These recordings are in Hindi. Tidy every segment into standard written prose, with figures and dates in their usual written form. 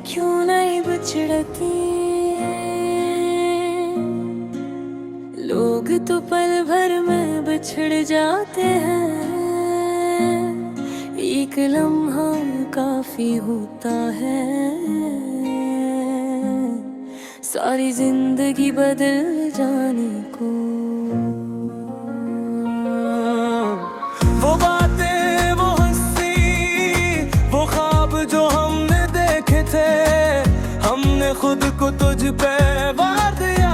क्यों नहीं बिछड़ती। लोग तो पल भर में बिछड़ जाते हैं, एक लम्हा काफी होता है सारी जिंदगी बदल जाने को। वो बातें, वो हंसी, वो ख्वाब जो हमने देखे थे, हमने खुद को तुझ पे वार दिया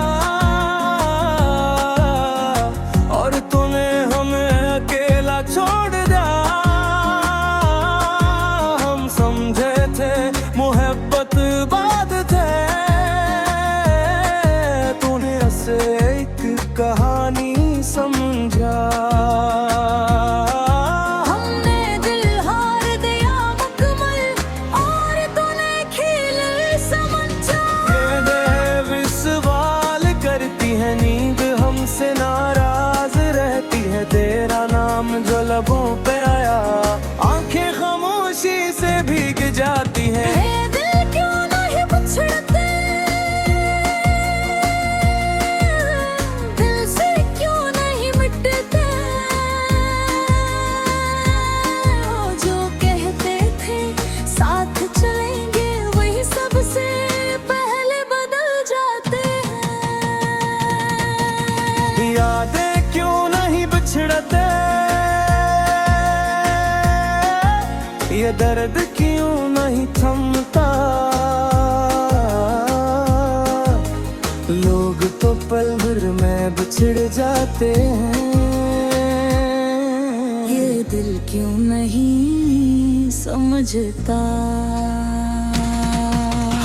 और तूने हमें अकेला छोड़ दिया। हम समझे थे मोहब्बत बात थे, तूने ऐसे एक कहानी समझा। से नाराज रहती है, तेरा नाम जो लबों पे आया, आंखें खामोशी से भीग जाती हैं। दिल क्यों नहीं बिछड़ते, दिल से क्यों नहीं मिटते। जो कहते थे साथ चलेंगे, वही सबसे पहले बदल जाते हैं। यादें क्यों नहीं बिछड़ते, ये दर्द क्यों नहीं थमता। लोग तो पल भर में बिछड़ जाते हैं, ये दिल क्यों नहीं समझता।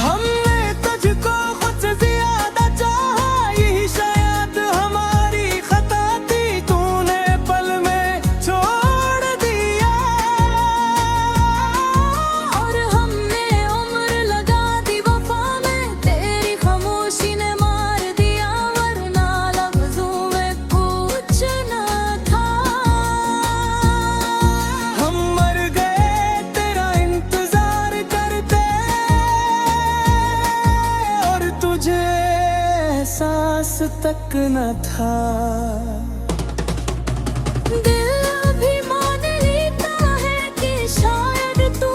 हमने तुझको खुद से ज्यादा चाहा, यही शायद हमारी खता थी, तूने पल में छोड़ दिया। और हमने उम्र लगा दी वफा में, तेरी खामोशी ने मार दिया, वरना लफ्जों में कुछ न था। हम मर गए तेरा इंतजार करते, और तुझे एहसास तक न था। दिल अभी मान लेता है कि शायद तू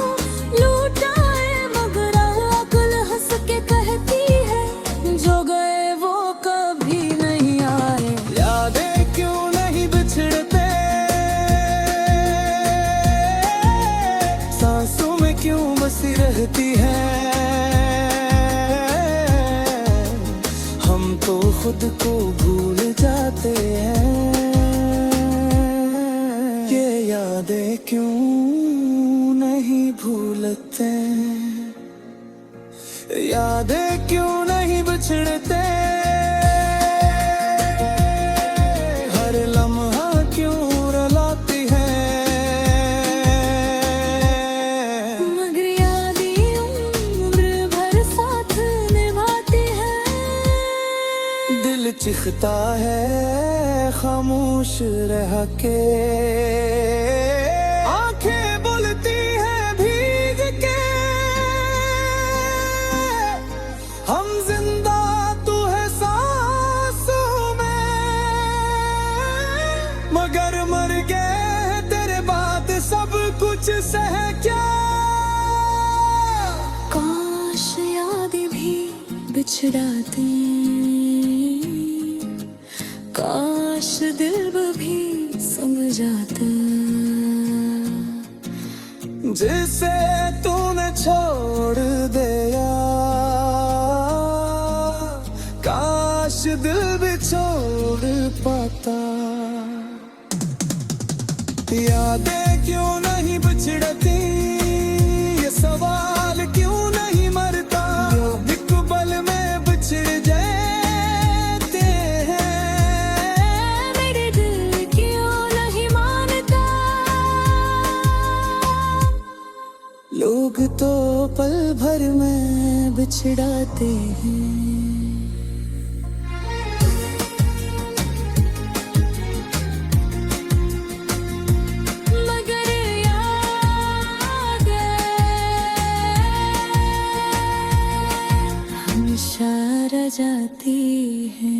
लूटा है, मगर अक्ल हंस के कहती है जो गए वो कभी नहीं आए। यादें क्यों नहीं बिछड़ते, सांसों में क्यों बसी रहती है। हम तो खुद को भूल जाते हैं, ये यादें क्यों नहीं भूलते। यादें क्यों नहीं बिछड़ते, हर लम्हा क्यों रुलाती है। मगर यादें उम्र भर साथ निभाती है। दिल चिखता है खामोश रह के, आंखें बोलती हैं भीग के। हम जिंदा तू है सांसों में, मगर मर गए तेरे बाद सब कुछ सह क्या। काश यादें भी बिछड़ाती, काश दिल भी समझाता। जिसे तूने छोड़ दिया, काश दिल भी छोड़ पाता। यादें क्यों नहीं बिछड़ती, ये सवाल क्यों नहीं मरता। एक पल में बिछड़ जाते हैं, मेरे दिल क्यों नहीं मानता। लोग तो पल भर में बिछड़ाते हैं। मगर यादें जाती है।